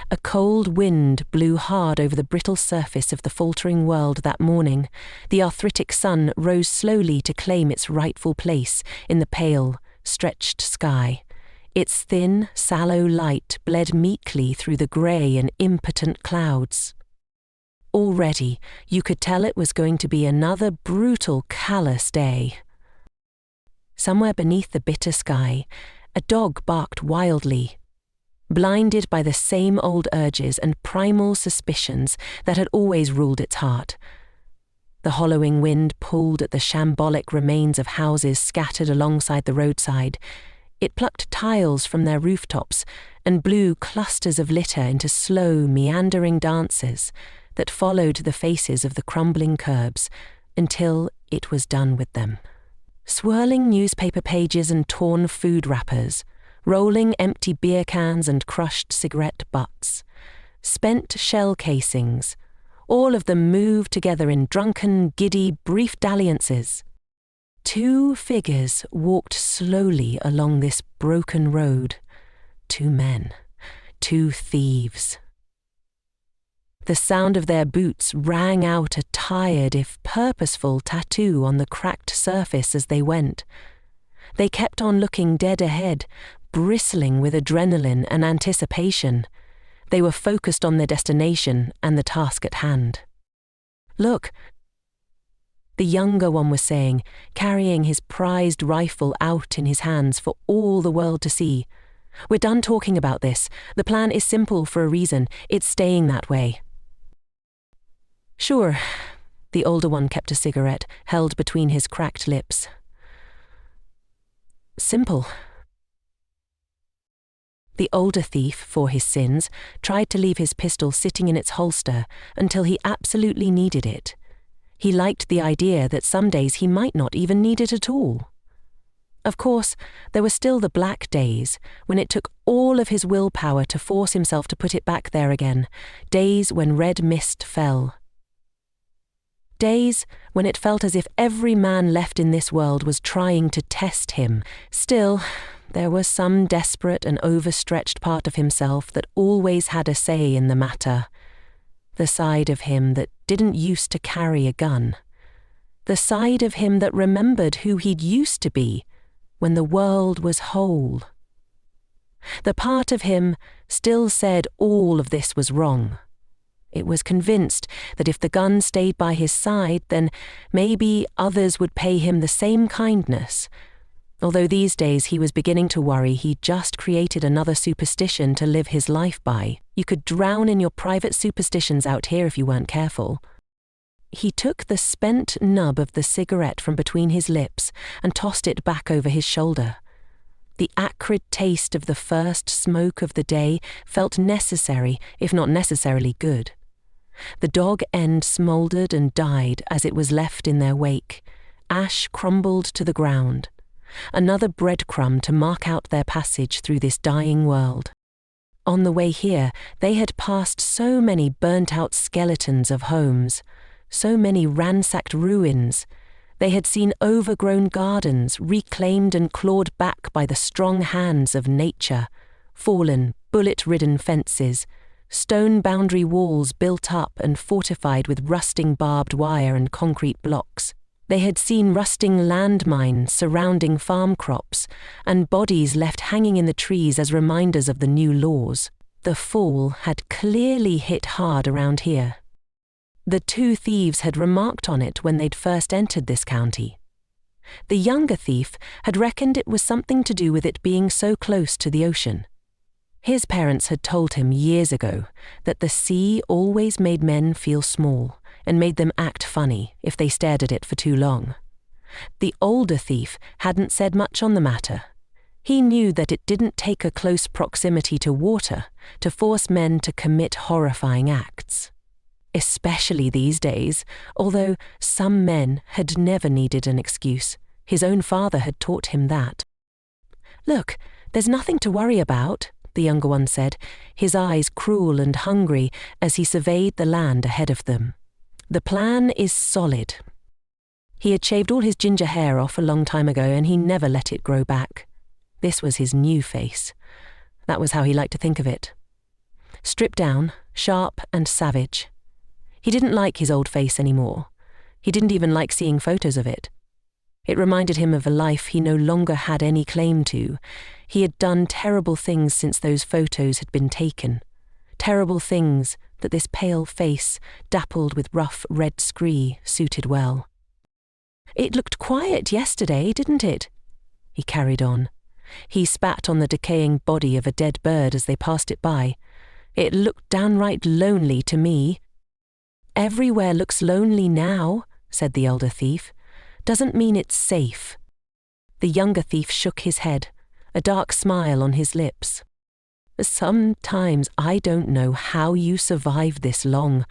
A cold wind blew hard over the brittle surface of the faltering world that morning. The arthritic sun rose slowly to claim its rightful place in the pale, stretched sky. Its thin, sallow light bled meekly through the grey and impotent clouds. Already, you could tell it was going to be another brutal, callous day. Somewhere beneath the bitter sky, a dog barked wildly, blinded by the same old urges and primal suspicions that had always ruled its heart. The hollowing wind pulled at the shambolic remains of houses scattered alongside the roadside. It plucked tiles from their rooftops and blew clusters of litter into slow, meandering dances that followed the faces of the crumbling curbs until it was done with them. Swirling newspaper pages and torn food wrappers, rolling empty beer cans and crushed cigarette butts, spent shell casings, all of them moved together in drunken, giddy, brief dalliances. Two figures walked slowly along this broken road. Two men, two thieves. The sound of their boots rang out a tired, if purposeful, tattoo on the cracked surface as they went. They kept on looking dead ahead, bristling with adrenaline and anticipation. They were focused on their destination and the task at hand. "Look," the younger one was saying, carrying his prized rifle out in his hands for all the world to see. "We're done talking about this. The plan is simple for a reason. It's staying that way." "Sure." The older one kept a cigarette held between his cracked lips. "Simple." The older thief, for his sins, tried to leave his pistol sitting in its holster until he absolutely needed it. He liked the idea that some days he might not even need it at all. Of course, there were still the black days when it took all of his willpower to force himself to put it back there again, days when red mist fell. Days when it felt as if every man left in this world was trying to test him. Still, there was some desperate and overstretched part of himself that always had a say in the matter. The side of him that didn't used to carry a gun. The side of him that remembered who he'd used to be when the world was whole. The part of him still said all of this was wrong. It was convinced that if the gun stayed by his side, then maybe others would pay him the same kindness. Although these days he was beginning to worry he'd just created another superstition to live his life by. You could drown in your private superstitions out here if you weren't careful. He took the spent nub of the cigarette from between his lips and tossed it back over his shoulder. The acrid taste of the first smoke of the day felt necessary, if not necessarily good. The dog end smouldered and died as it was left in their wake. Ash crumbled to the ground. Another breadcrumb to mark out their passage through this dying world. On the way here, they had passed so many burnt-out skeletons of homes, so many ransacked ruins. They had seen overgrown gardens reclaimed and clawed back by the strong hands of nature, fallen, bullet-ridden fences, stone boundary walls built up and fortified with rusting barbed wire and concrete blocks. They had seen rusting landmines surrounding farm crops and bodies left hanging in the trees as reminders of the new laws. The fall had clearly hit hard around here. The two thieves had remarked on it when they'd first entered this county. The younger thief had reckoned it was something to do with it being so close to the ocean. His parents had told him years ago that the sea always made men feel small and made them act funny if they stared at it for too long. The older thief hadn't said much on the matter. He knew that it didn't take a close proximity to water to force men to commit horrifying acts. Especially these days, although some men had never needed an excuse. His own father had taught him that. "Look, there's nothing to worry about," the younger one said, his eyes cruel and hungry as he surveyed the land ahead of them. "The plan is solid." He had shaved all his ginger hair off a long time ago and he never let it grow back. This was his new face. That was how he liked to think of it. stripped down, sharp and savage. He didn't like his old face anymore. He didn't even like seeing photos of it. It reminded him of a life he no longer had any claim to. He had done terrible things since those photos had been taken. Terrible things that this pale face, dappled with rough red scree, suited well. "It looked quiet yesterday, didn't it?" he carried on. He spat on the decaying body of a dead bird as they passed it by. "It looked downright lonely to me." "Everywhere looks lonely now," said the elder thief. "Doesn't mean it's safe." The younger thief shook his head, a dark smile on his lips. "Sometimes I don't know how you survive this long.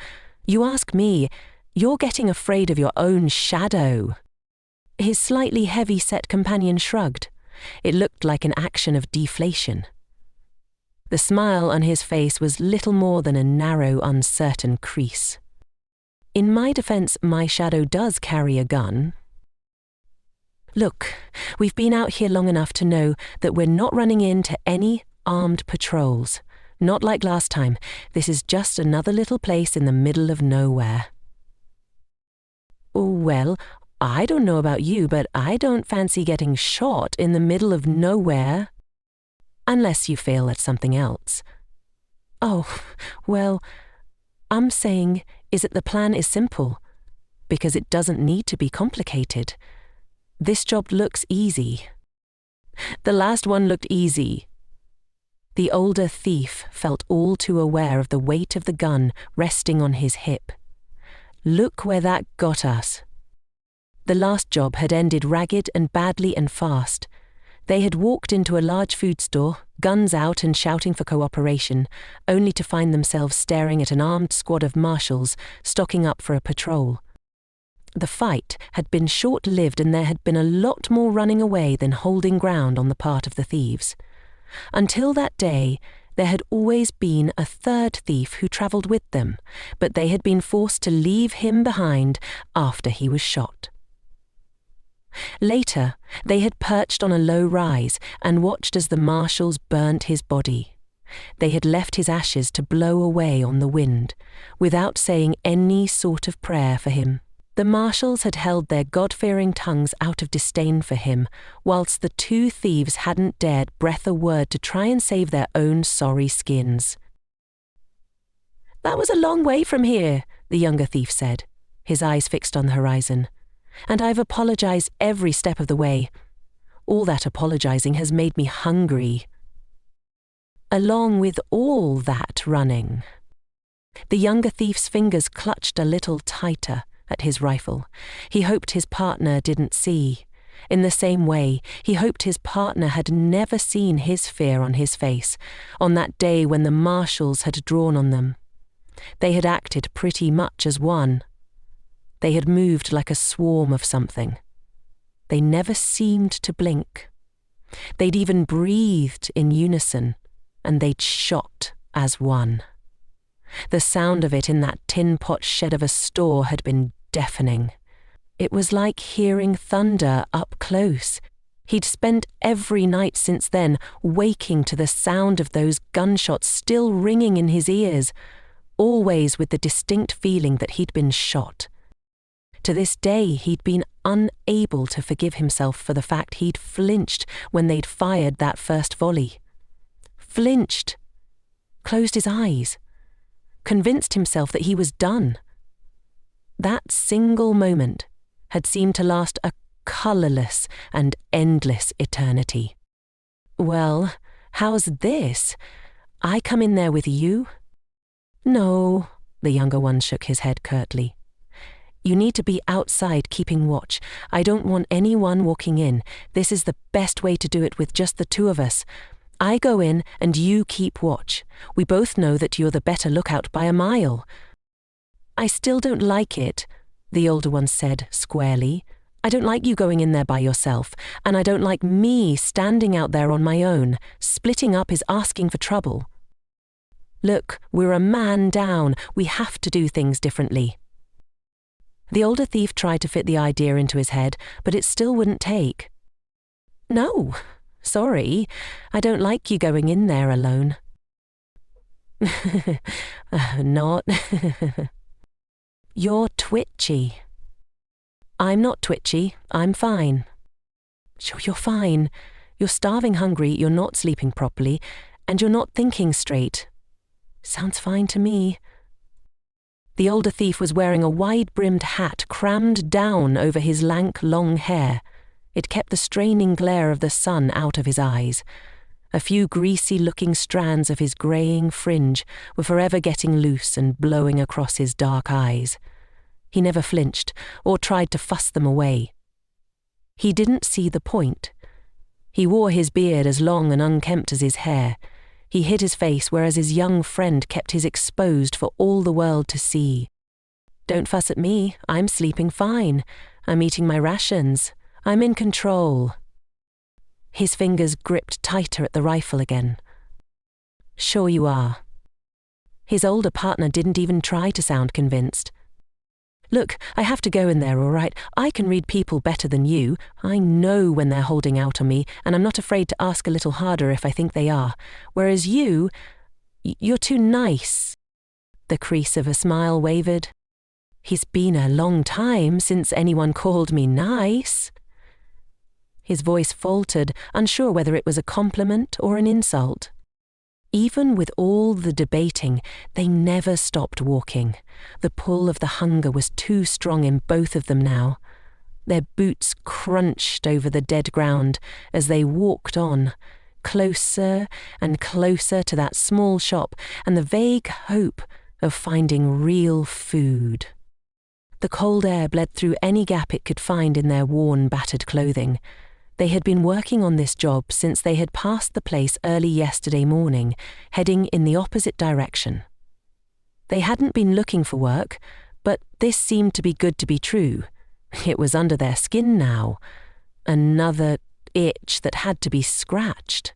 You ask me, you're getting afraid of your own shadow." His slightly heavy-set companion shrugged. It looked like an action of deflation. The smile on his face was little more than a narrow, uncertain crease. "In my defense, my shadow does carry a gun." "Look, we've been out here long enough to know that we're not running into any armed patrols. Not like last time. This is just another little place in the middle of nowhere." "Well, I don't know about you, but I don't fancy getting shot in the middle of nowhere. Unless you fail at something else." "Oh, well, I'm saying is that the plan is simple, because it doesn't need to be complicated. This job looks easy." "The last one looked easy." The older thief felt all too aware of the weight of the gun resting on his hip. "Look where that got us." The last job had ended ragged and badly and fast. They had walked into a large food store, guns out and shouting for cooperation, only to find themselves staring at an armed squad of marshals stocking up for a patrol. The fight had been short-lived and there had been a lot more running away than holding ground on the part of the thieves. Until that day, there had always been a third thief who travelled with them, but they had been forced to leave him behind after he was shot. Later, they had perched on a low rise and watched as the marshals burnt his body. They had left his ashes to blow away on the wind, without saying any sort of prayer for him. The marshals had held their God-fearing tongues out of disdain for him, whilst the two thieves hadn't dared breath a word to try and save their own sorry skins. "That was a long way from here," the younger thief said, his eyes fixed on the horizon. "And I've apologized every step of the way. All that apologizing has made me hungry. Along with all that running." The younger thief's fingers clutched a little tighter at his rifle. He hoped his partner didn't see. In the same way, he hoped his partner had never seen his fear on his face, on that day when the marshals had drawn on them. They had acted pretty much as one. They had moved like a swarm of something. They never seemed to blink. They'd even breathed in unison, and they'd shot as one. The sound of it in that tin pot shed of a store had been deafening. It was like hearing thunder up close. He'd spent every night since then waking to the sound of those gunshots still ringing in his ears, always with the distinct feeling that he'd been shot. To this day, he'd been unable to forgive himself for the fact he'd flinched when they'd fired that first volley. Flinched, closed his eyes, convinced himself that he was done. That single moment had seemed to last a colourless and endless eternity. "Well, how's this? I come in there with you?" "No," the younger one shook his head curtly. "You need to be outside keeping watch. I don't want anyone walking in. This is the best way to do it with just the two of us. I go in and you keep watch. We both know that you're the better lookout by a mile." "I still don't like it," the older one said squarely. "I don't like you going in there by yourself, and I don't like me standing out there on my own. Splitting up is asking for trouble. Look, we're a man down. We have to do things differently." The older thief tried to fit the idea into his head, but it still wouldn't take. "No, sorry, I don't like you going in there alone." Not. You're twitchy. I'm not twitchy. I'm fine. Sure, you're fine. You're starving hungry, you're not sleeping properly, and you're not thinking straight. Sounds fine to me. The older thief was wearing a wide-brimmed hat crammed down over his lank, long hair. It kept the straining glare of the sun out of his eyes. A few greasy-looking strands of his greying fringe were forever getting loose and blowing across his dark eyes. He never flinched or tried to fuss them away. He didn't see the point. He wore his beard as long and unkempt as his hair. He hid his face, whereas his young friend kept his exposed for all the world to see. Don't fuss at me. I'm sleeping fine. I'm eating my rations. I'm in control. His fingers gripped tighter at the rifle again. Sure you are. His older partner didn't even try to sound convinced. Look, I have to go in there, all right? I can read people better than you. I know when they're holding out on me, and I'm not afraid to ask a little harder if I think they are. Whereas you're too nice. The crease of a smile wavered. It's been a long time since anyone called me nice. His voice faltered, unsure whether it was a compliment or an insult. Even with all the debating, they never stopped walking. The pull of the hunger was too strong in both of them now. Their boots crunched over the dead ground as they walked on, closer and closer to that small shop and the vague hope of finding real food. The cold air bled through any gap it could find in their worn, battered clothing. They had been working on this job since they had passed the place early yesterday morning, heading in the opposite direction. They hadn't been looking for work, but this seemed to be good to be true. It was under their skin now. Another itch that had to be scratched.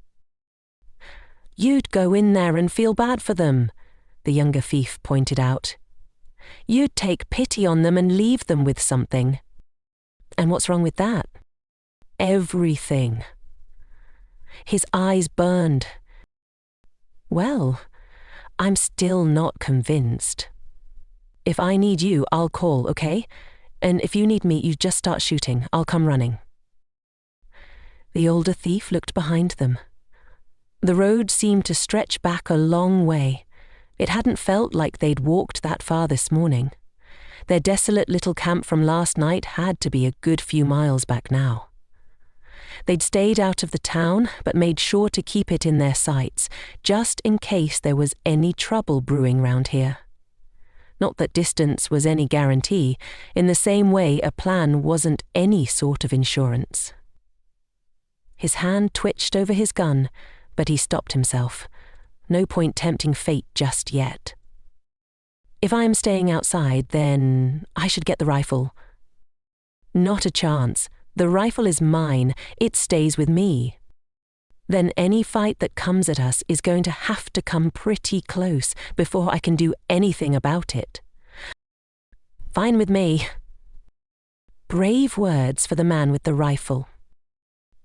You'd go in there and feel bad for them, the younger thief pointed out. You'd take pity on them and leave them with something. And what's wrong with that? Everything. His eyes burned. Well, I'm still not convinced. If I need you, I'll call, okay? And if you need me, you just start shooting. I'll come running. The older thief looked behind them. The road seemed to stretch back a long way. It hadn't felt like they'd walked that far this morning. Their desolate little camp from last night had to be a good few miles back now. They'd stayed out of the town, but made sure to keep it in their sights, just in case there was any trouble brewing round here. Not that distance was any guarantee, in the same way a plan wasn't any sort of insurance. His hand twitched over his gun, but he stopped himself. No point tempting fate just yet. If I'm staying outside, then I should get the rifle. Not a chance. The rifle is mine. It stays with me. Then any fight that comes at us is going to have to come pretty close before I can do anything about it. Fine with me. Brave words for the man with the rifle.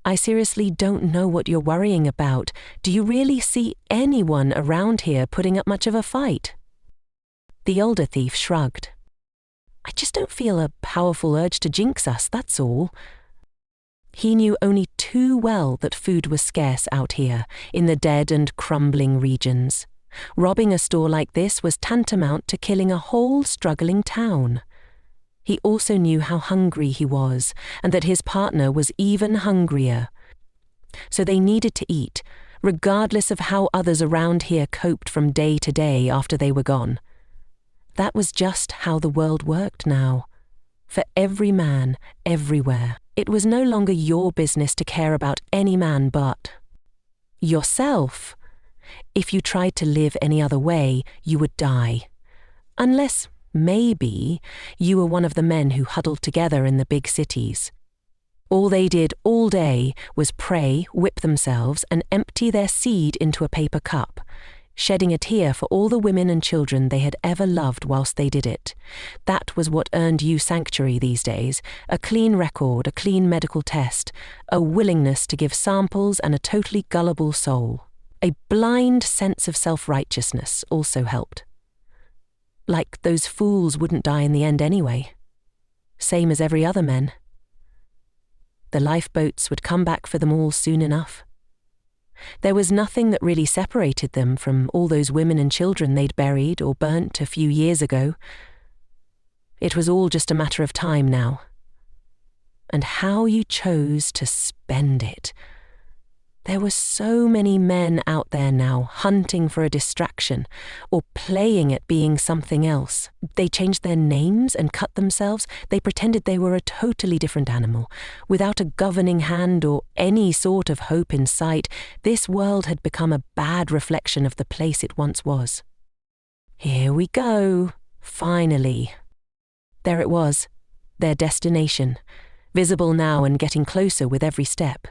I seriously don't know what you're worrying about. Do you really see anyone around here putting up much of a fight? The older thief shrugged. I just don't feel a powerful urge to jinx us, that's all. He knew only too well that food was scarce out here, in the dead and crumbling regions. Robbing a store like this was tantamount to killing a whole struggling town. He also knew how hungry he was, and that his partner was even hungrier. So they needed to eat, regardless of how others around here coped from day to day after they were gone. That was just how the world worked now. For every man, everywhere. It was no longer your business to care about any man but yourself. If you tried to live any other way, you would die. Unless, maybe, you were one of the men who huddled together in the big cities. All they did all day was pray, whip themselves, and empty their seed into a paper cup, shedding a tear for all the women and children they had ever loved whilst they did it. That was what earned you sanctuary these days, a clean record, a clean medical test, a willingness to give samples and a totally gullible soul. A blind sense of self-righteousness also helped. Like those fools wouldn't die in the end anyway. Same as every other men. The lifeboats would come back for them all soon enough. There was nothing that really separated them from all those women and children they'd buried or burnt a few years ago. It was all just a matter of time now. And how you chose to spend it. There were so many men out there now hunting for a distraction or playing at being something else. They changed their names and cut themselves. They pretended they were a totally different animal. Without a governing hand or any sort of hope in sight, this world had become a bad reflection of the place it once was. Here we go, finally. There it was, their destination, visible now and getting closer with every step.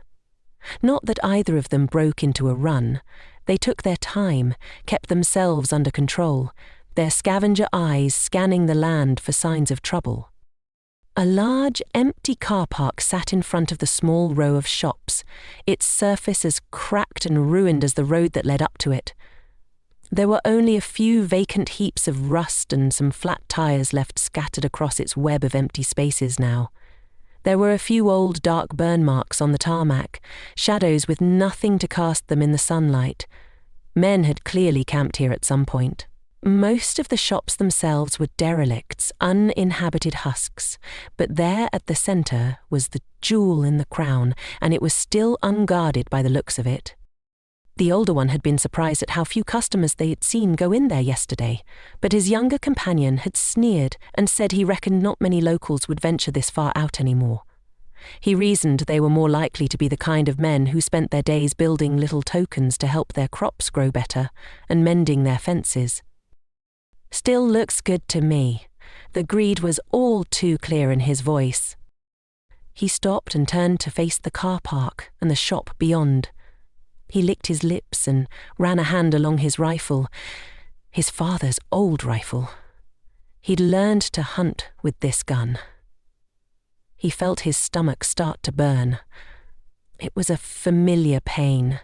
Not that either of them broke into a run. They took their time, kept themselves under control, their scavenger eyes scanning the land for signs of trouble. A large, empty car park sat in front of the small row of shops, its surface as cracked and ruined as the road that led up to it. There were only a few vacant heaps of rust and some flat tires left scattered across its web of empty spaces now. There were a few old dark burn marks on the tarmac, shadows with nothing to cast them in the sunlight. Men had clearly camped here at some point. Most of the shops themselves were derelicts, uninhabited husks, but there at the centre was the jewel in the crown, and it was still unguarded by the looks of it. The older one had been surprised at how few customers they had seen go in there yesterday, but his younger companion had sneered and said he reckoned not many locals would venture this far out anymore. He reasoned they were more likely to be the kind of men who spent their days building little tokens to help their crops grow better and mending their fences. Still looks good to me. The greed was all too clear in his voice. He stopped and turned to face the car park and the shop beyond. He licked his lips and ran a hand along his rifle, his father's old rifle. He'd learned to hunt with this gun. He felt his stomach start to burn. It was a familiar pain,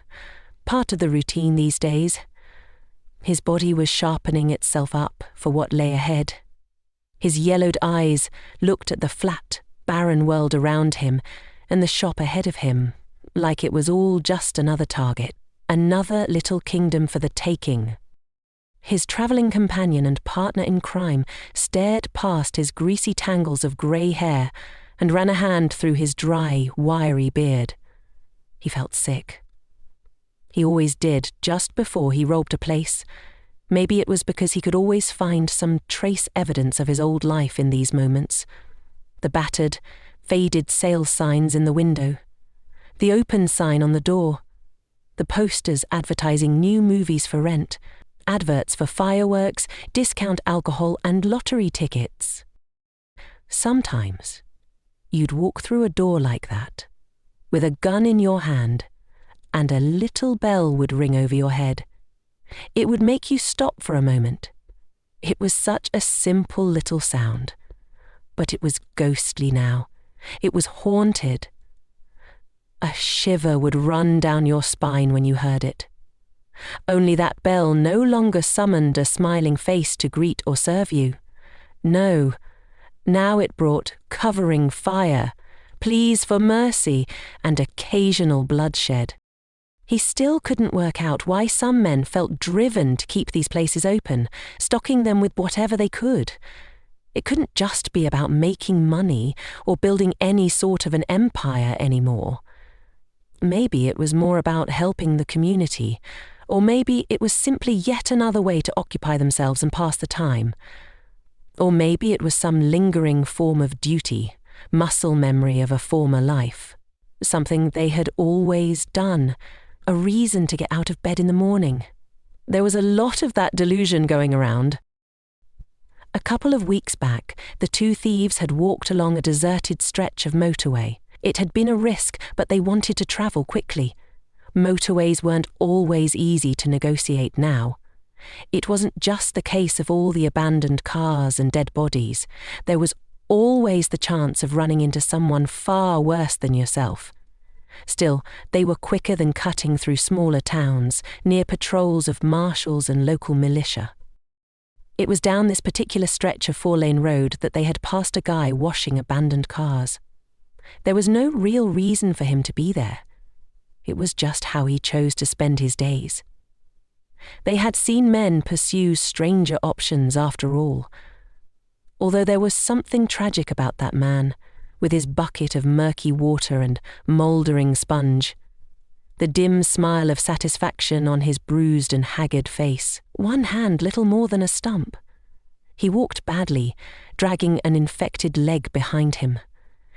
part of the routine these days. His body was sharpening itself up for what lay ahead. His yellowed eyes looked at the flat, barren world around him and the shop ahead of him, like it was all just another target, another little kingdom for the taking. His travelling companion and partner in crime stared past his greasy tangles of grey hair and ran a hand through his dry, wiry beard. He felt sick. He always did just before he robbed a place. Maybe it was because he could always find some trace evidence of his old life in these moments. The battered, faded sales signs in the window, the open sign on the door, the posters advertising new movies for rent, adverts for fireworks, discount alcohol and lottery tickets. Sometimes you'd walk through a door like that, with a gun in your hand, and a little bell would ring over your head. It would make you stop for a moment. It was such a simple little sound, but it was ghostly now. It was haunted. A shiver would run down your spine when you heard it. Only that bell no longer summoned a smiling face to greet or serve you. No, now it brought covering fire, pleas for mercy, and occasional bloodshed. He still couldn't work out why some men felt driven to keep these places open, stocking them with whatever they could. It couldn't just be about making money or building any sort of an empire anymore. Maybe it was more about helping the community, or maybe it was simply yet another way to occupy themselves and pass the time. Or maybe it was some lingering form of duty, muscle memory of a former life, something they had always done, a reason to get out of bed in the morning. There was a lot of that delusion going around. A couple of weeks back, the two thieves had walked along a deserted stretch of motorway. It had been a risk, but they wanted to travel quickly. Motorways weren't always easy to negotiate now. It wasn't just the case of all the abandoned cars and dead bodies. There was always the chance of running into someone far worse than yourself. Still, they were quicker than cutting through smaller towns, near patrols of marshals and local militia. It was down this particular stretch of 4-lane road that they had passed a guy washing abandoned cars. There was no real reason for him to be there. It was just how he chose to spend his days. They had seen men pursue stranger options after all. Although there was something tragic about that man, with his bucket of murky water and mouldering sponge, the dim smile of satisfaction on his bruised and haggard face, one hand little more than a stump. He walked badly, dragging an infected leg behind him.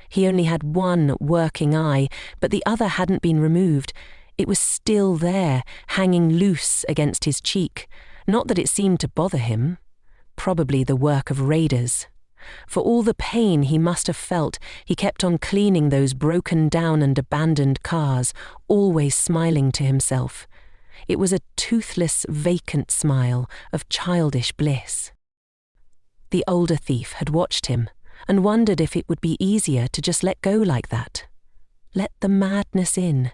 He only had one working eye, but the other hadn't been removed. It was still there, hanging loose against his cheek. Not that it seemed to bother him. Probably the work of raiders. For all the pain he must have felt, he kept on cleaning those broken down and abandoned cars, always smiling to himself. It was a toothless, vacant smile of childish bliss. The older thief had watched him and wondered if it would be easier to just let go like that. Let the madness in.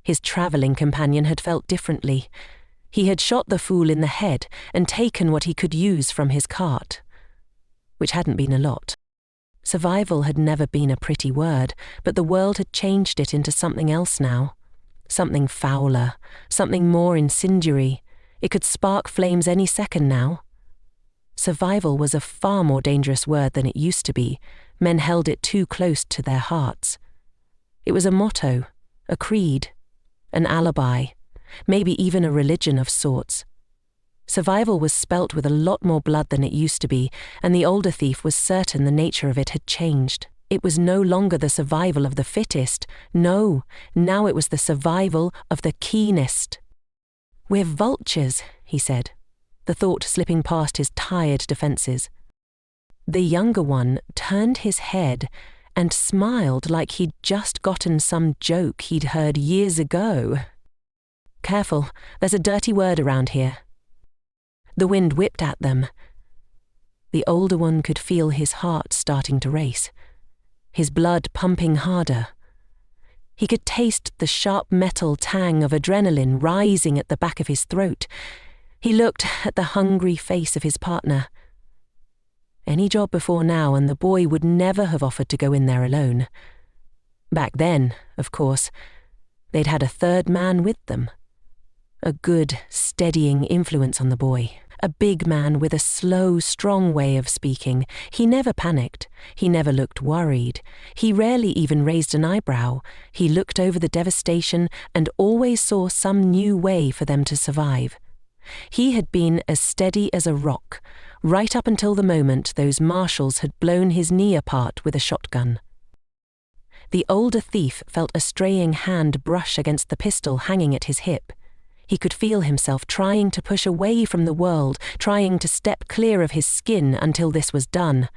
His travelling companion had felt differently. He had shot the fool in the head and taken what he could use from his cart, which hadn't been a lot. Survival had never been a pretty word, but the world had changed it into something else now. Something fouler, something more incendiary. It could spark flames any second now. Survival was a far more dangerous word than it used to be. Men held it too close to their hearts. It was a motto, a creed, an alibi, maybe even a religion of sorts. Survival was spelt with a lot more blood than it used to be, and the older thief was certain the nature of it had changed. It was no longer the survival of the fittest. No, now it was the survival of the keenest. "We're vultures," he said, the thought slipping past his tired defences. The younger one turned his head and smiled like he'd just gotten some joke he'd heard years ago. "Careful, there's a dirty word around here." The wind whipped at them. The older one could feel his heart starting to race, his blood pumping harder. He could taste the sharp metal tang of adrenaline rising at the back of his throat. He looked at the hungry face of his partner. Any job before now, and the boy would never have offered to go in there alone. Back then, of course, they'd had a third man with them. A good, steadying influence on the boy. A big man with a slow, strong way of speaking. He never panicked. He never looked worried. He rarely even raised an eyebrow. He looked over the devastation and always saw some new way for them to survive. He had been as steady as a rock, right up until the moment those marshals had blown his knee apart with a shotgun. The older thief felt a straying hand brush against the pistol hanging at his hip. He could feel himself trying to push away from the world, trying to step clear of his skin until this was done.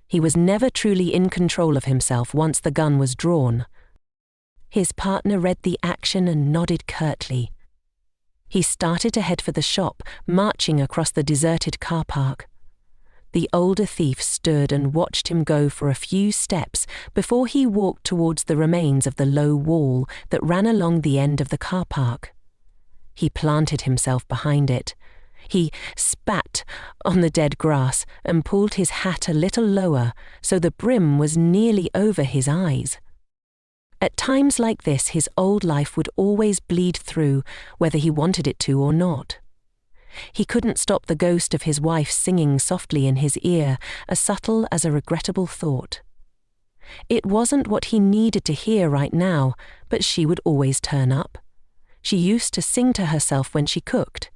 He was never truly in control of himself once the gun was drawn. His partner read the action and nodded curtly. He started to head for the shop, marching across the deserted car park. The older thief stood and watched him go for a few steps before he walked towards the remains of the low wall that ran along the end of the car park. He planted himself behind it. He spat on the dead grass and pulled his hat a little lower so the brim was nearly over his eyes. At times like this, his old life would always bleed through, whether he wanted it to or not. He couldn't stop the ghost of his wife singing softly in his ear, as subtle as a regrettable thought. It wasn't what he needed to hear right now, but she would always turn up. She used to sing to herself when she cooked,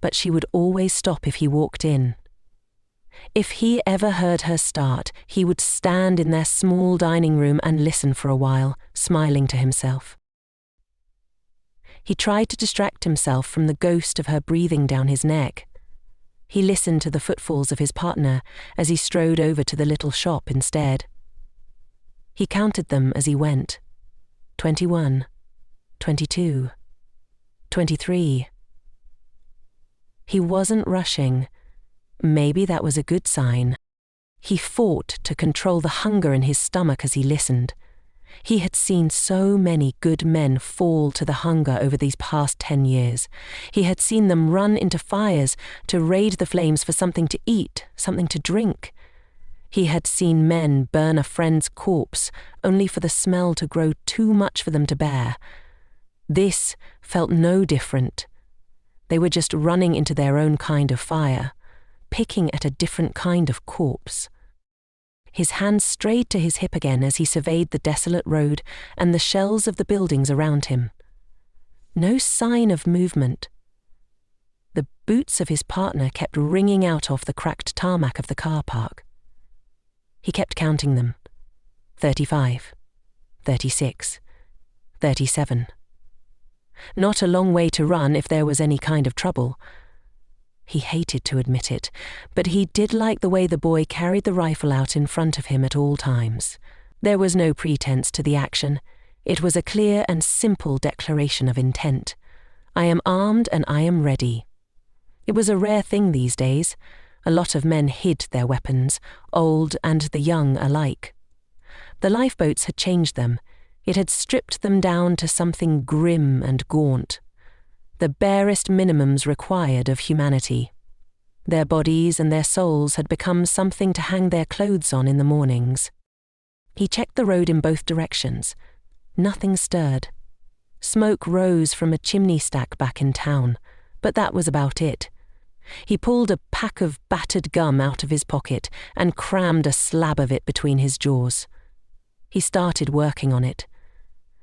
but she would always stop if he walked in. If he ever heard her start, he would stand in their small dining room and listen for a while, smiling to himself. He tried to distract himself from the ghost of her breathing down his neck. He listened to the footfalls of his partner as he strode over to the little shop instead. He counted them as he went. 21, 22, 23. He wasn't rushing. Maybe that was a good sign. He fought to control the hunger in his stomach as he listened. He had seen so many good men fall to the hunger over these past 10 years. He had seen them run into fires to raid the flames for something to eat, something to drink. He had seen men burn a friend's corpse only for the smell to grow too much for them to bear. This felt no different. They were just running into their own kind of fire, picking at a different kind of corpse. His hand strayed to his hip again as he surveyed the desolate road and the shells of the buildings around him. No sign of movement. The boots of his partner kept ringing out off the cracked tarmac of the car park. He kept counting them. 35, 36, 37. Not a long way to run if there was any kind of trouble. He hated to admit it, but he did like the way the boy carried the rifle out in front of him at all times. There was no pretense to the action. It was a clear and simple declaration of intent. I am armed and I am ready. It was a rare thing these days. A lot of men hid their weapons, old and the young alike. The lifeboats had changed them. It had stripped them down to something grim and gaunt. The barest minimums required of humanity. Their bodies and their souls had become something to hang their clothes on in the mornings. He checked the road in both directions. Nothing stirred. Smoke rose from a chimney stack back in town, but that was about it. He pulled a pack of battered gum out of his pocket and crammed a slab of it between his jaws. He started working on it.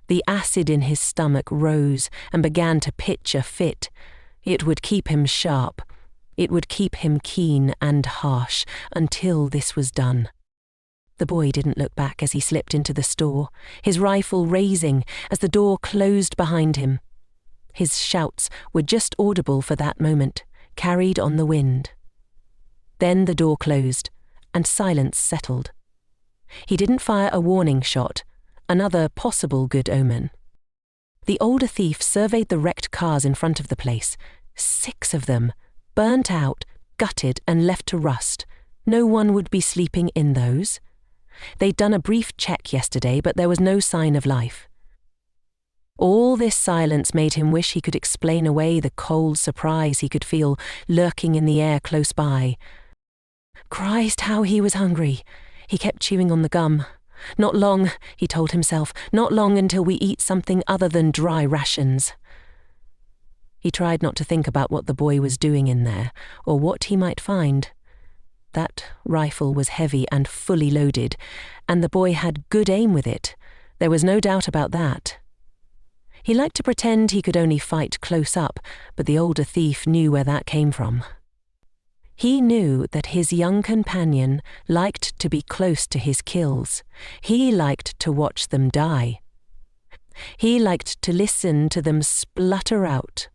The acid in his stomach rose and began to pitch a fit. It would keep him sharp. It would keep him keen and harsh until this was done. The boy didn't look back as he slipped into the store, his rifle raising as the door closed behind him. His shouts were just audible for that moment, carried on the wind. Then the door closed, and silence settled. He didn't fire a warning shot, another possible good omen. The older thief surveyed the wrecked cars in front of the place. 6 of them, burnt out, gutted and left to rust. No one would be sleeping in those. They'd done a brief check yesterday, but there was no sign of life. All this silence made him wish he could explain away the cold surprise he could feel lurking in the air close by. Christ, how he was hungry. He kept chewing on the gum. Not long, he told himself, not long until we eat something other than dry rations. He tried not to think about what the boy was doing in there, or what he might find. That rifle was heavy and fully loaded, and the boy had good aim with it. There was no doubt about that. He liked to pretend he could only fight close up, but the older thief knew where that came from. He knew that his young companion liked to be close to his kills. He liked to watch them die. He liked to listen to them splutter out.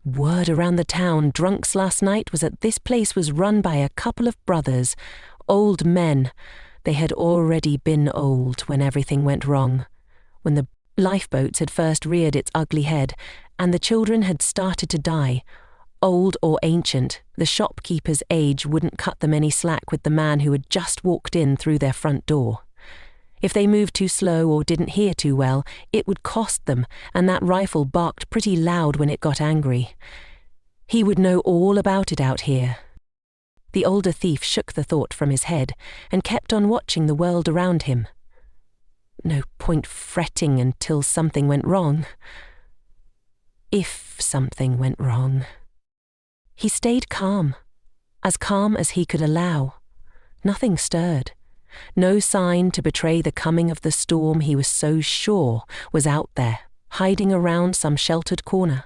Word around the town drunks last night was that this place was run by a couple of brothers, old men. They had already been old when everything went wrong, when the lifeboats had first reared its ugly head, and the children had started to die. Old or ancient, the shopkeeper's age wouldn't cut them any slack with the man who had just walked in through their front door. If they moved too slow or didn't hear too well, it would cost them, and that rifle barked pretty loud when it got angry. He would know all about it out here. The older thief shook the thought from his head and kept on watching the world around him. No point fretting until something went wrong. If something went wrong. He stayed calm as he could allow. Nothing stirred. No sign to betray the coming of the storm he was so sure was out there, hiding around some sheltered corner.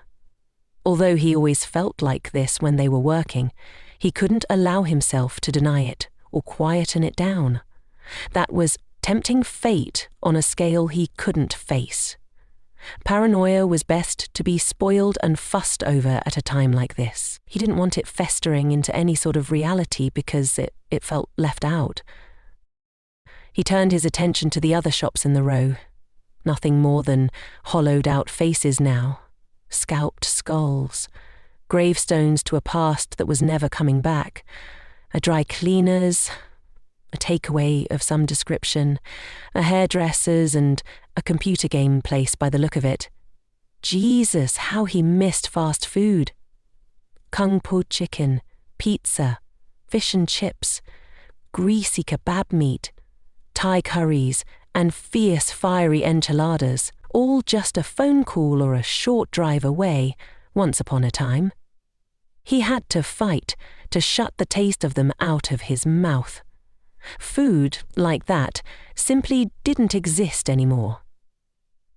Although he always felt like this when they were working, he couldn't allow himself to deny it or quieten it down. That was tempting fate on a scale he couldn't face. Paranoia was best to be spoiled and fussed over at a time like this. He didn't want it festering into any sort of reality because it felt left out. He turned his attention to the other shops in the row. Nothing more than hollowed-out faces now, scalped skulls, gravestones to a past that was never coming back, a dry cleaner's, a takeaway of some description, a hairdresser's and a computer game place by the look of it. Jesus, how he missed fast food. Kung po chicken, pizza, fish and chips, greasy kebab meat, Thai curries, and fierce fiery enchiladas, all just a phone call or a short drive away, once upon a time. He had to fight to shut the taste of them out of his mouth. Food, like that, simply didn't exist anymore.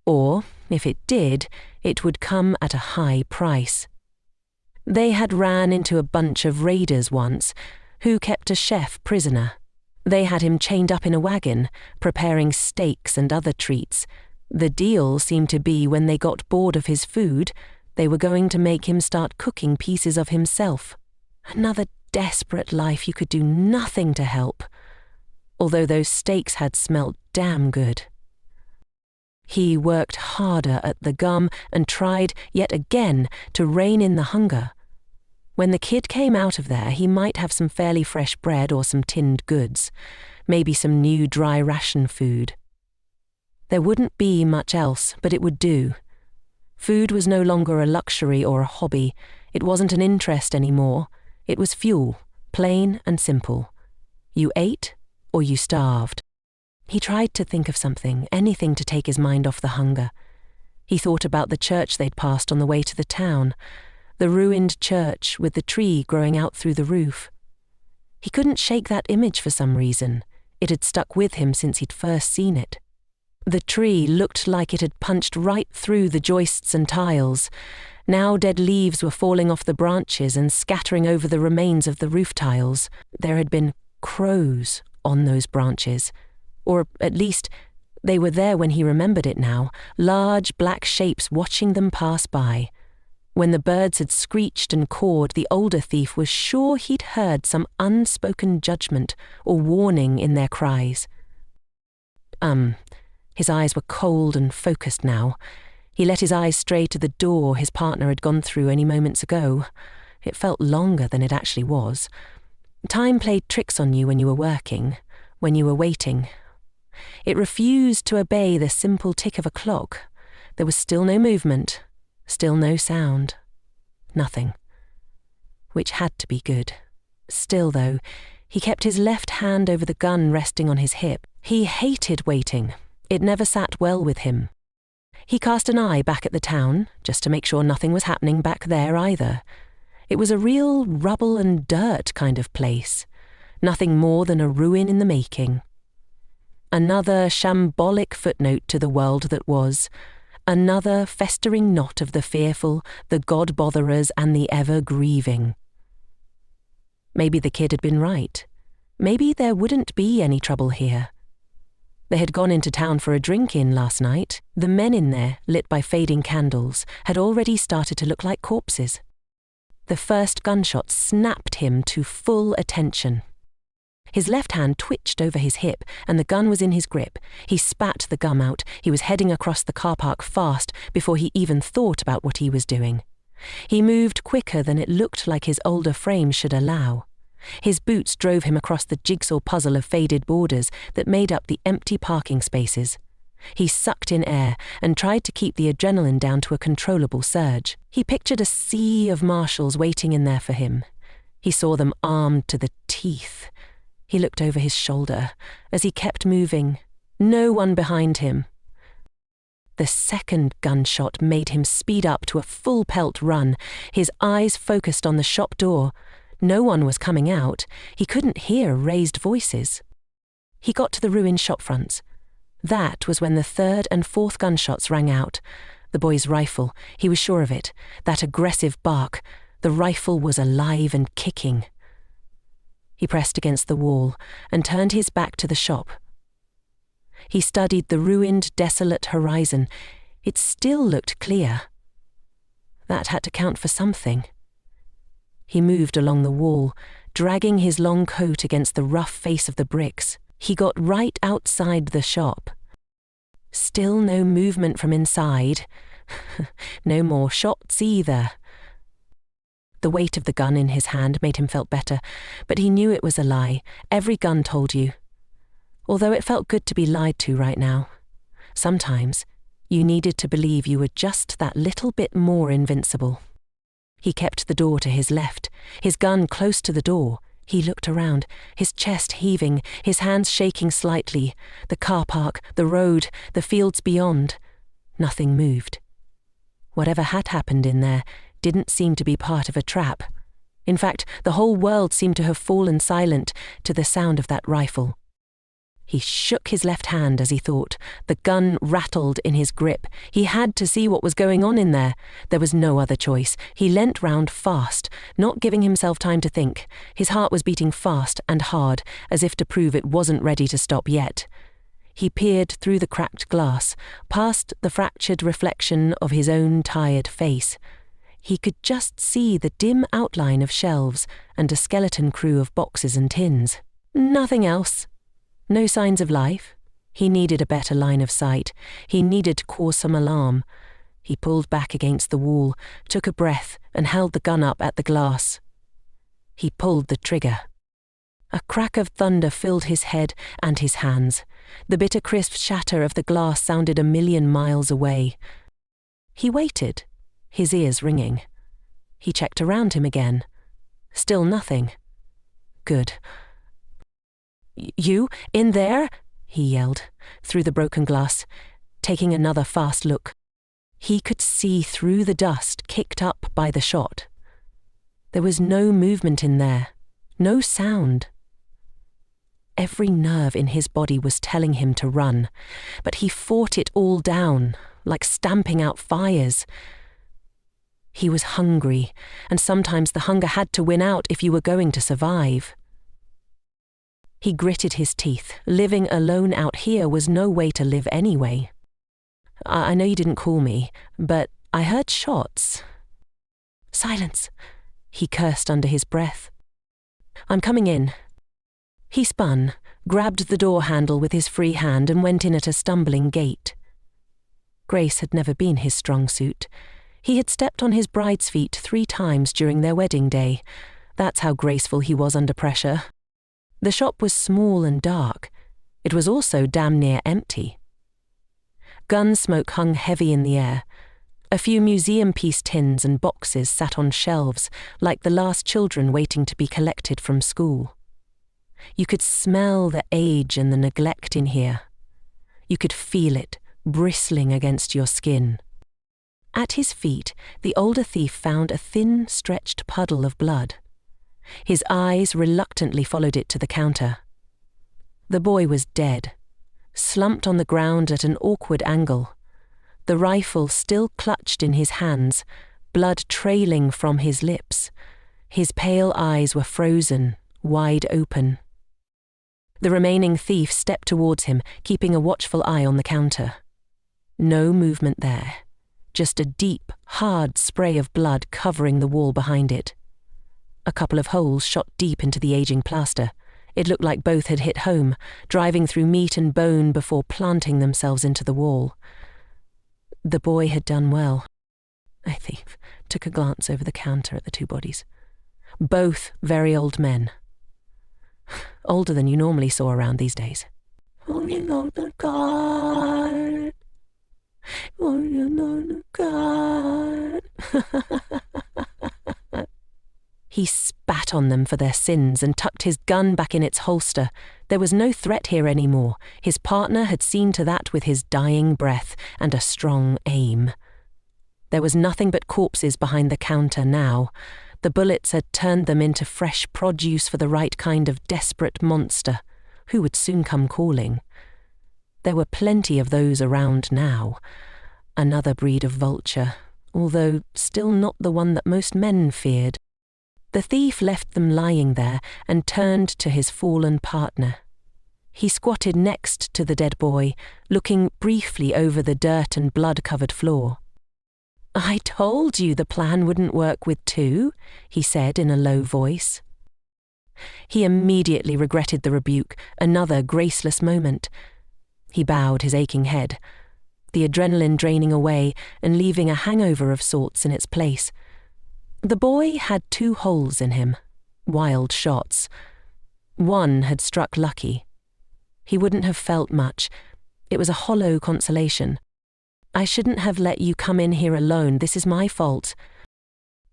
Or, if it did, it would come at a high price. They had ran into a bunch of raiders once, who kept a chef prisoner. They had him chained up in a wagon, preparing steaks and other treats. The deal seemed to be when they got bored of his food, they were going to make him start cooking pieces of himself. Another desperate life you could do nothing to help, although those steaks had smelt damn good. He worked harder at the gum and tried, yet again, to rein in the hunger. When the kid came out of there, he might have some fairly fresh bread or some tinned goods, maybe some new dry ration food. There wouldn't be much else, but it would do. Food was no longer a luxury or a hobby. It wasn't an interest anymore. It was fuel, plain and simple. You ate or you starved. He tried to think of something, anything to take his mind off the hunger. He thought about the church they'd passed on the way to the town, the ruined church with the tree growing out through the roof. He couldn't shake that image for some reason. It had stuck with him since he'd first seen it. The tree looked like it had punched right through the joists and tiles. Now dead leaves were falling off the branches and scattering over the remains of the roof tiles. There had been crows on those branches, or at least they were there when he remembered it now, large black shapes watching them pass by. When the birds had screeched and cawed, the older thief was sure he'd heard some unspoken judgment or warning in their cries. His eyes were cold and focused now. He let his eyes stray to the door his partner had gone through any moments ago. It felt longer than it actually was. Time played tricks on you when you were working, when you were waiting. It refused to obey the simple tick of a clock. There was still no movement, still no sound. Nothing. Which had to be good. Still, though, he kept his left hand over the gun resting on his hip. He hated waiting. It never sat well with him. He cast an eye back at the town, just to make sure nothing was happening back there either. It was a real rubble and dirt kind of place. Nothing more than a ruin in the making. Another shambolic footnote to the world that was. Another festering knot of the fearful, the God-botherers and the ever-grieving. Maybe the kid had been right. Maybe there wouldn't be any trouble here. They had gone into town for a drink-in last night. The men in there, lit by fading candles, had already started to look like corpses. The first gunshot snapped him to full attention. His left hand twitched over his hip, and the gun was in his grip. He spat the gum out. He was heading across the car park fast before he even thought about what he was doing. He moved quicker than it looked like his older frame should allow. His boots drove him across the jigsaw puzzle of faded borders that made up the empty parking spaces. He sucked in air and tried to keep the adrenaline down to a controllable surge. He pictured a sea of marshals waiting in there for him. He saw them armed to the teeth. He looked over his shoulder as he kept moving. No one behind him. The second gunshot made him speed up to a full pelt run, his eyes focused on the shop door. No one was coming out. He couldn't hear raised voices. He got to the ruined shop fronts. That was when the third and fourth gunshots rang out. The boy's rifle, he was sure of it. That aggressive bark. The rifle was alive and kicking. He pressed against the wall and turned his back to the shop. He studied the ruined, desolate horizon. It still looked clear. That had to count for something. He moved along the wall, dragging his long coat against the rough face of the bricks. He got right outside the shop. Still no movement from inside. No more shots either. The weight of the gun in his hand made him feel better, but he knew it was a lie. Every gun told you. although it felt good to be lied to right now. Sometimes you needed to believe you were just that little bit more invincible. He kept the door to his left, his gun close to the door. He looked around, his chest heaving, his hands shaking slightly. The car park, the road, the fields beyond. Nothing moved. Whatever had happened in there didn't seem to be part of a trap. In fact, the whole world seemed to have fallen silent to the sound of that rifle. He shook his left hand as he thought. The gun rattled in his grip. He had to see what was going on in there. There was no other choice. He leant round fast, not giving himself time to think. His heart was beating fast and hard, as if to prove it wasn't ready to stop yet. He peered through the cracked glass, past the fractured reflection of his own tired face. He could just see the dim outline of shelves and a skeleton crew of boxes and tins. Nothing else. No signs of life. He needed a better line of sight. He needed to cause some alarm. He pulled back against the wall, took a breath, and held the gun up at the glass. He pulled the trigger. A crack of thunder filled his head and his hands. The bitter crisp shatter of the glass sounded a million miles away. He waited, his ears ringing. He checked around him again. Still nothing. Good. "You, in there?" he yelled, through the broken glass, taking another fast look. He could see through the dust kicked up by the shot. There was no movement in there, no sound. Every nerve in his body was telling him to run, but he fought it all down, like stamping out fires. He was hungry, and sometimes the hunger had to win out if you were going to survive. He gritted his teeth. Living alone out here was no way to live anyway. I know you didn't call me, but I heard shots." "Silence," he cursed under his breath. "I'm coming in." He spun, grabbed the door handle with his free hand and went in at a stumbling gait. Grace had never been his strong suit. He had stepped on his bride's feet 3 times during their wedding day. That's how graceful he was under pressure. The shop was small and dark. It was also damn near empty. Gun smoke hung heavy in the air. A few museum-piece tins and boxes sat on shelves, like the last children waiting to be collected from school. You could smell the age and the neglect in here. You could feel it, bristling against your skin. At his feet, the older thief found a thin, stretched puddle of blood. His eyes reluctantly followed it to the counter. The boy was dead, slumped on the ground at an awkward angle, the rifle still clutched in his hands, blood trailing from his lips. His pale eyes were frozen, wide open. The remaining thief stepped towards him, keeping a watchful eye on the counter. No movement there, just a deep, hard spray of blood covering the wall behind it. A couple of holes shot deep into the aging plaster. It looked like both had hit home, driving through meat and bone before planting themselves into the wall. The boy had done well. A thief took a glance over the counter at the 2 bodies. Both very old men. Older than you normally saw around these days. "Only know the God. Only know the God." He spat on them for their sins and tucked his gun back in its holster. There was no threat here anymore. His partner had seen to that with his dying breath and a strong aim. There was nothing but corpses behind the counter now. The bullets had turned them into fresh produce for the right kind of desperate monster, who would soon come calling. There were plenty of those around now. Another breed of vulture, although still not the one that most men feared. The thief left them lying there and turned to his fallen partner. He squatted next to the dead boy, looking briefly over the dirt and blood-covered floor. "I told you the plan wouldn't work with 2, he said in a low voice. He immediately regretted the rebuke, another graceless moment. He bowed his aching head, the adrenaline draining away and leaving a hangover of sorts in its place. The boy had 2 holes in him, wild shots. One had struck lucky. He wouldn't have felt much. It was a hollow consolation. I shouldn't have let you come in here alone. This is my fault.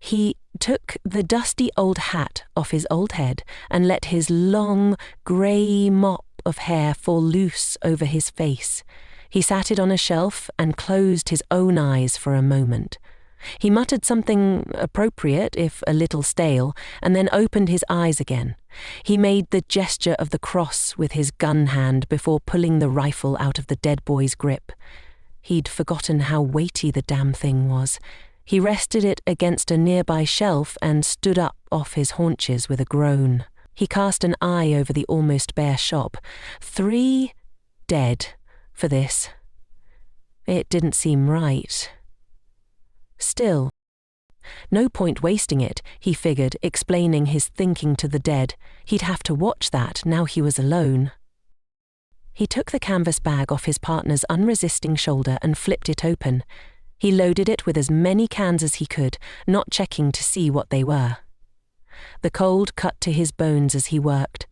He took the dusty old hat off his old head and let his long, grey mop of hair fall loose over his face. He sat it on a shelf and closed his own eyes for a moment. He muttered something appropriate, if a little stale, and then opened his eyes again. He made the gesture of the cross with his gun hand before pulling the rifle out of the dead boy's grip. He'd forgotten how weighty the damn thing was. He rested it against a nearby shelf and stood up off his haunches with a groan. He cast an eye over the almost bare shop. 3 dead for this. It didn't seem right. Still, no point wasting it, he figured, explaining his thinking to the dead. He'd have to watch that now he was alone. He took the canvas bag off his partner's unresisting shoulder and flipped it open. He loaded it with as many cans as he could, not checking to see what they were. The cold cut to his bones as he worked.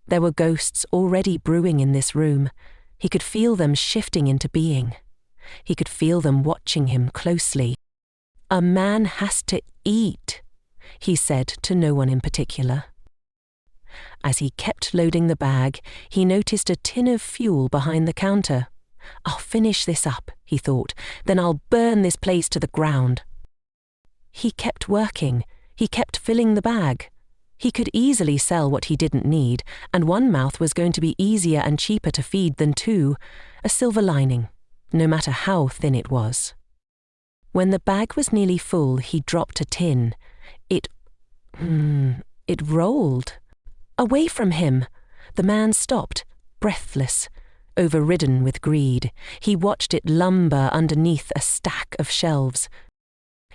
There were ghosts already brewing in this room. He could feel them shifting into being. He could feel them watching him closely. "A man has to eat," he said to no one in particular. As he kept loading the bag, he noticed a tin of fuel behind the counter. "I'll finish this up," he thought, "then I'll burn this place to the ground." He kept working. He kept filling the bag. He could easily sell what he didn't need, and one mouth was going to be easier and cheaper to feed than 2. A silver lining, no matter how thin it was. When the bag was nearly full, he dropped a tin. It rolled. Away from him. The man stopped, breathless, overridden with greed. He watched it lumber underneath a stack of shelves.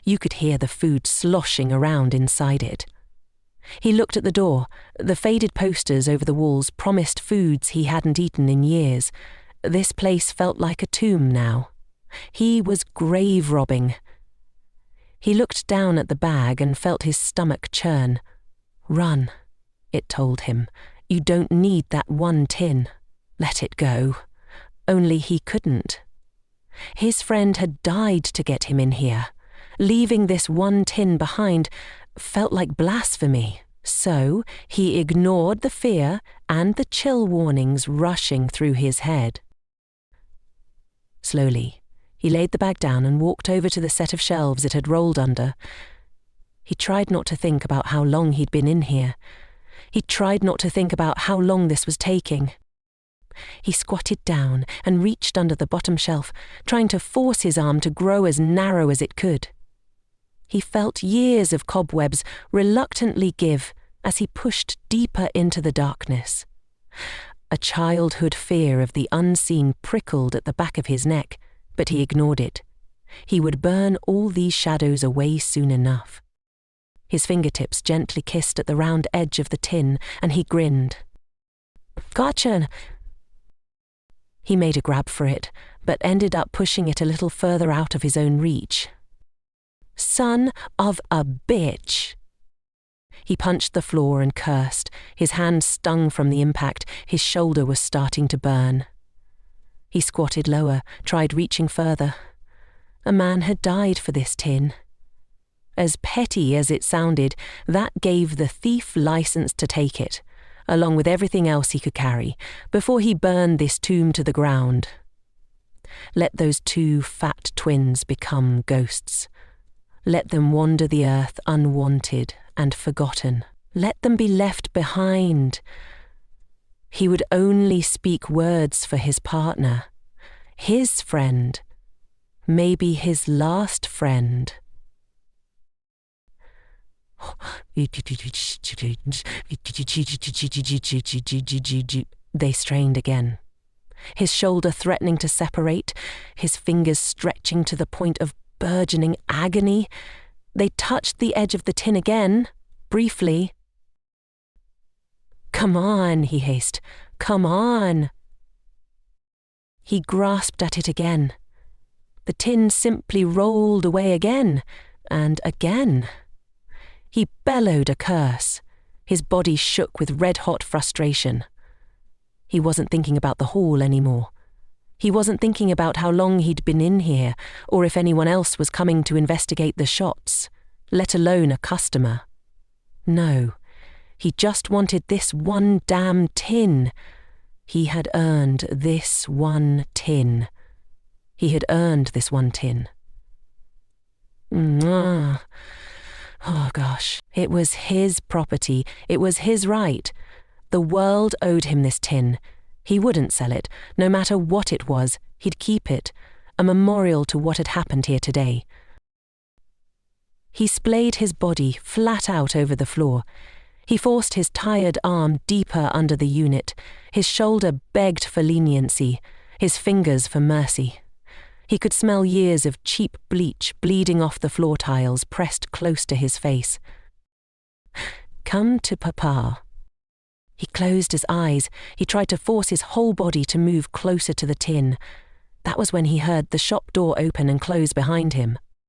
You could hear the food sloshing around inside it. He looked at the door. The faded posters over the walls promised foods he hadn't eaten in years. This place felt like a tomb now. He was grave robbing. He looked down at the bag and felt his stomach churn. "Run," it told him. "You don't need that one tin. Let it go." Only he couldn't. His friend had died to get him in here. Leaving this one tin behind felt like blasphemy. So he ignored the fear and the chill warnings rushing through his head. Slowly, he laid the bag down and walked over to the set of shelves it had rolled under. He tried not to think about how long he'd been in here. He tried not to think about how long this was taking. He squatted down and reached under the bottom shelf, trying to force his arm to grow as narrow as it could. He felt years of cobwebs reluctantly give as he pushed deeper into the darkness. A childhood fear of the unseen prickled at the back of his neck, but he ignored it. He would burn all these shadows away soon enough. His fingertips gently kissed at the round edge of the tin, and he grinned. "Gotcha!" He made a grab for it, but ended up pushing it a little further out of his own reach. "Son of a bitch!" He punched the floor and cursed. His hand stung from the impact. His shoulder was starting to burn. He squatted lower, tried reaching further. A man had died for this tin. As petty as it sounded, that gave the thief license to take it, along with everything else he could carry, before he burned this tomb to the ground. Let those 2 fat twins become ghosts. Let them wander the earth unwanted and forgotten. Let them be left behind. He would only speak words for his partner, his friend, maybe his last friend. They strained again. His shoulder threatening to separate, his fingers stretching to the point of burgeoning agony. They touched the edge of the tin again, briefly. "Come on," he hissed. "Come on." He grasped at it again. The tin simply rolled away again, and again. He bellowed a curse. His body shook with red-hot frustration. He wasn't thinking about the hall anymore. He wasn't thinking about how long he'd been in here, or if anyone else was coming to investigate the shots, let alone a customer. No, he just wanted this one damn tin. He had earned this one tin. He had earned this one tin. Oh gosh, it was his property. It was his right. The world owed him this tin. He wouldn't sell it. No matter what it was, he'd keep it, a memorial to what had happened here today. He splayed his body flat out over the floor. He forced his tired arm deeper under the unit. His shoulder begged for leniency, his fingers for mercy. He could smell years of cheap bleach bleeding off the floor tiles pressed close to his face. Come to Papa. He closed his eyes. He tried to force his whole body to move closer to the tin. That was when he heard the shop door open and close behind him.